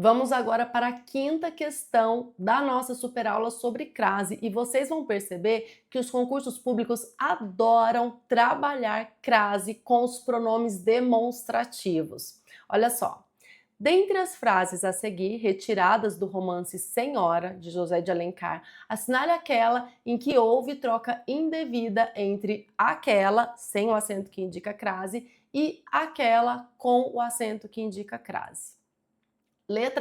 Vamos agora para a quinta questão da nossa superaula sobre crase e vocês vão perceber que os concursos públicos adoram trabalhar crase com os pronomes demonstrativos. Olha só, dentre as frases a seguir, retiradas do romance Senhora, de José de Alencar, assinale aquela em que houve troca indevida entre aquela, sem o acento que indica crase, e aquela com o acento que indica crase.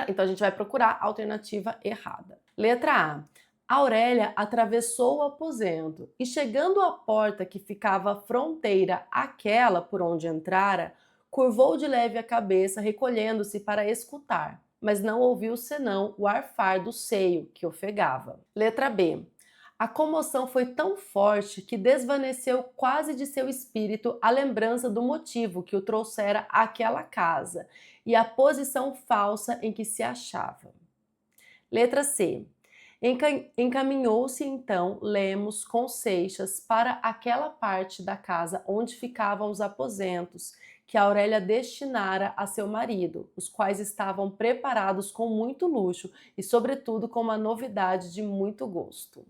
Então a gente vai procurar a alternativa errada. Letra A. Aurélia atravessou o aposento e, chegando à porta que ficava fronteira àquela por onde entrara, curvou de leve a cabeça, recolhendo-se para escutar, mas não ouviu senão o arfar do seio que ofegava. Letra B. A comoção foi tão forte que desvaneceu quase de seu espírito a lembrança do motivo que o trouxera àquela casa e a posição falsa em que se achava. Letra C. Encaminhou-se então Lemos com Seixas para aquela parte da casa onde ficavam os aposentos que Aurélia destinara a seu marido, os quais estavam preparados com muito luxo e, sobretudo, com uma novidade de muito gosto.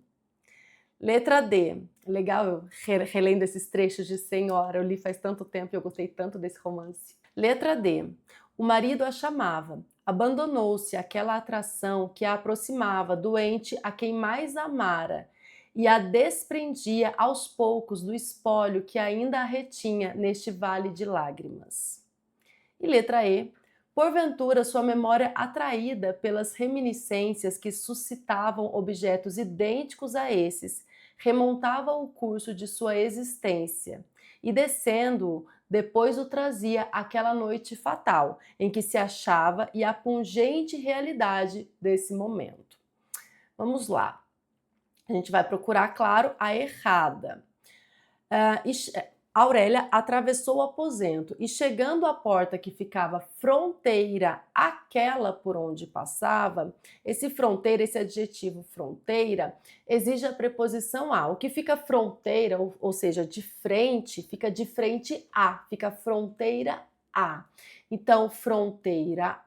Letra D. Legal eu relendo esses trechos de Senhora, eu li faz tanto tempo e eu gostei tanto desse romance. Letra D. O marido a chamava. Abandonou-se àquela atração que a aproximava, doente a quem mais amara, e a desprendia aos poucos do espólio que ainda a retinha neste vale de lágrimas. E letra E. Porventura, sua memória atraída pelas reminiscências que suscitavam objetos idênticos a esses, remontava o curso de sua existência e, descendo-o, depois o trazia àquela noite fatal em que se achava e à pungente realidade desse momento. Vamos lá. A gente vai procurar, claro, a errada. Aurélia atravessou o aposento e, chegando à porta que ficava fronteira àquela por onde passava, esse fronteira, esse adjetivo fronteira, exige a preposição a. O que fica fronteira, ou seja, de frente, fica de frente a, fica fronteira a. Então, fronteira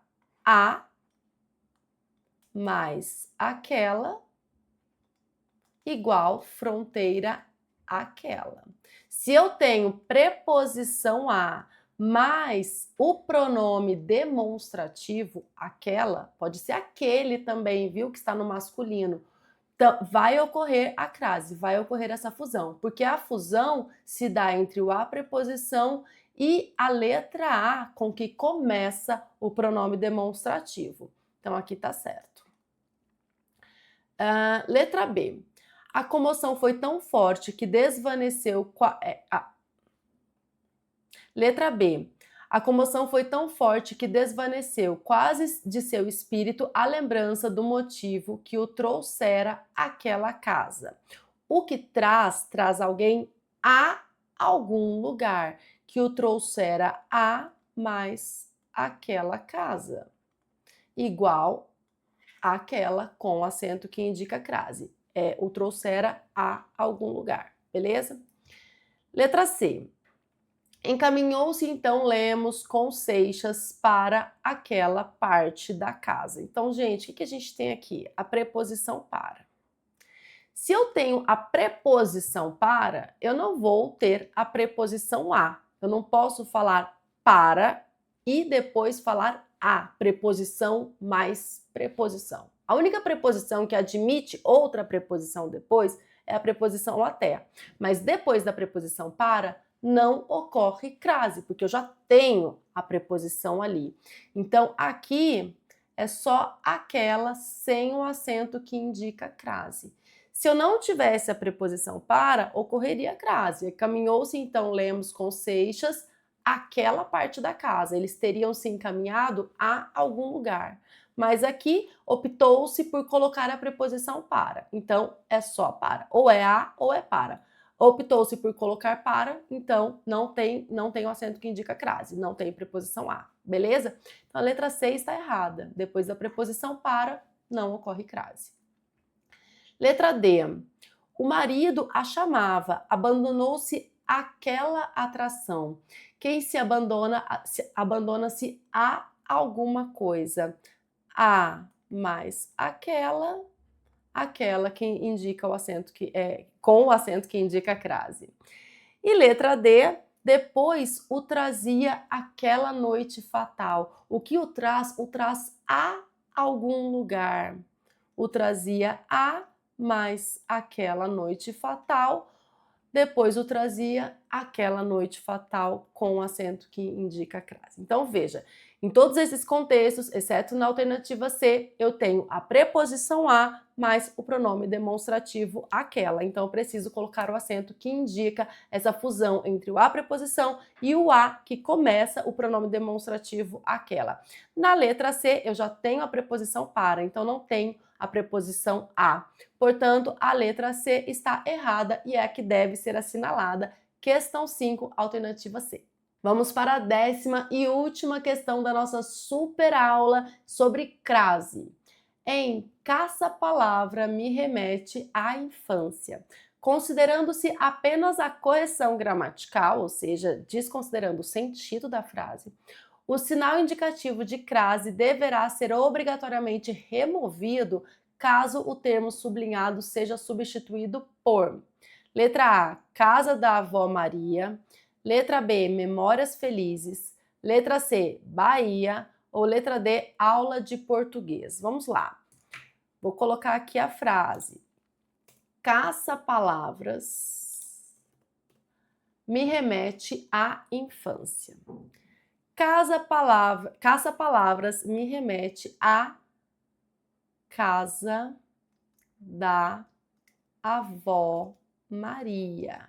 a mais aquela igual fronteira àquela. Se eu tenho preposição a mais o pronome demonstrativo, aquela, pode ser aquele também, viu, que está no masculino, então, vai ocorrer a crase, vai ocorrer essa fusão, porque a fusão se dá entre a preposição e a letra A com que começa o pronome demonstrativo. Então, aqui tá certo. Letra B. A comoção foi tão forte que desvaneceu. Letra B. A comoção foi tão forte que desvaneceu quase de seu espírito a lembrança do motivo que o trouxera àquela casa. O que traz alguém a algum lugar, que o trouxera a mais aquela casa. Igual àquela com acento que indica crase. O trouxera a algum lugar, beleza? Letra C. Encaminhou-se então Lemos com Seixas para aquela parte da casa. Então, gente, o que a gente tem aqui? A preposição para. Se eu tenho a preposição para, eu não vou ter a preposição a. Eu não posso falar para e depois falar a, preposição mais preposição. A única preposição que admite outra preposição depois é a preposição até. Mas depois da preposição para, não ocorre crase, porque eu já tenho a preposição ali. Então, aqui é só aquela sem o acento que indica crase. Se eu não tivesse a preposição para, ocorreria crase. Caminhou-se então Lemos com Seixas àquela parte da casa. Eles teriam se encaminhado a algum lugar. Mas aqui optou-se por colocar a preposição para. Então, é só para. Ou é a ou é para. Optou-se por colocar para, então não tem o acento que indica crase, não tem preposição a, beleza? Então a letra C está errada. Depois da preposição para, não ocorre crase. Letra D. O marido a chamava, abandonou-se àquela atração. Quem se abandona, abandona-se a alguma coisa. a mais aquela, aquela que indica o acento que é com o acento que indica a crase. E letra D, depois o trazia aquela noite fatal. O que o traz? O traz a algum lugar. O trazia a mais aquela noite fatal. Depois o trazia aquela noite fatal com o acento que indica a crase. Então veja, em todos esses contextos, exceto na alternativa C, eu tenho a preposição a mais o pronome demonstrativo aquela. Então eu preciso colocar o acento que indica essa fusão entre o a preposição e o a que começa o pronome demonstrativo aquela. Na letra C eu já tenho a preposição para, então não tenho a preposição a. Portanto, a letra C está errada e é a que deve ser assinalada. Questão 5, alternativa C. Vamos para a 10ª e última questão da nossa super aula sobre crase. Em caça-palavra me remete à infância. Considerando-se apenas a correção gramatical, ou seja, desconsiderando o sentido da frase, o sinal indicativo de crase deverá ser obrigatoriamente removido caso o termo sublinhado seja substituído por letra A, casa da avó Maria, letra B, memórias felizes, letra C, Bahia ou letra D, aula de português. Vamos lá. Vou colocar aqui a frase. Caça-palavras me remete à infância. Caça-palavras me remete à casa da avó Maria.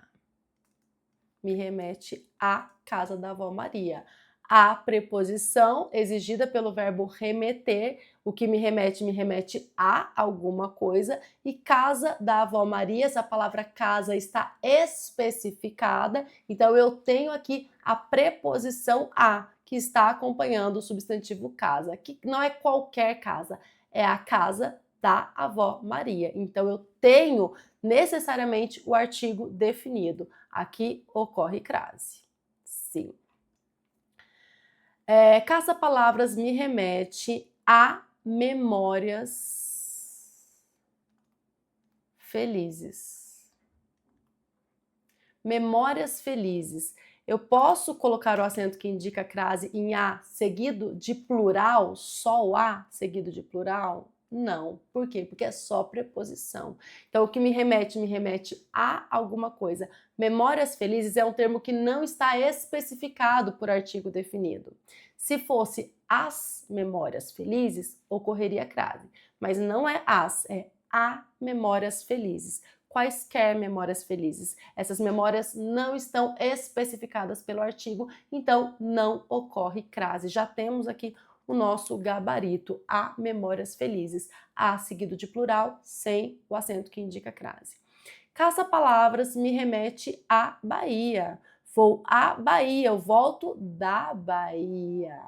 Me remete à casa da avó Maria. A preposição exigida pelo verbo remeter, o que me remete a alguma coisa, e casa da avó Maria, essa palavra casa está especificada, então eu tenho aqui a preposição a, que está acompanhando o substantivo casa, que não é qualquer casa, é a casa da avó Maria. Então eu tenho necessariamente o artigo definido. Aqui ocorre crase. Sim. Caça-palavras me remete a memórias felizes. Memórias felizes. Eu posso colocar o acento que indica a crase em a seguido de plural, só o a seguido de plural? Não. Por quê? Porque é só preposição. Então, o que me remete a alguma coisa. Memórias felizes é um termo que não está especificado por artigo definido. Se fosse as memórias felizes, ocorreria crase. Mas não é as, é a memórias felizes. Quaisquer memórias felizes. Essas memórias não estão especificadas pelo artigo, então não ocorre crase. Já temos aqui o nosso gabarito, a memórias felizes. A seguido de plural, sem o acento que indica crase. Caça-palavras me remete à Bahia. Vou à Bahia, eu volto da Bahia.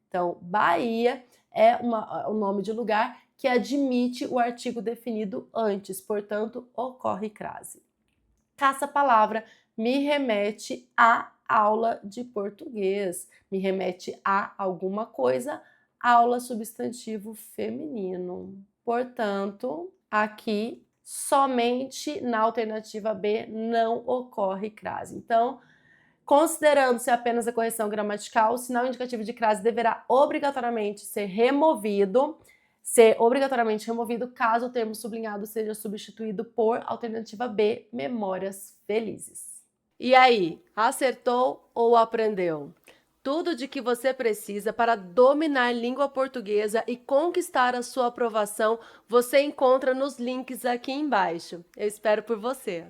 Então, Bahia é o nome de lugar que admite o artigo definido antes, portanto, ocorre crase. Caça-palavra me remete à aula de português, me remete a alguma coisa, aula substantivo feminino. Portanto, aqui somente na alternativa B não ocorre crase. Então, considerando-se apenas a correção gramatical, o sinal indicativo de crase deverá obrigatoriamente ser removido caso o termo sublinhado seja substituído por alternativa B, memórias felizes. E aí, acertou ou aprendeu? Tudo de que você precisa para dominar língua portuguesa e conquistar a sua aprovação, você encontra nos links aqui embaixo. Eu espero por você.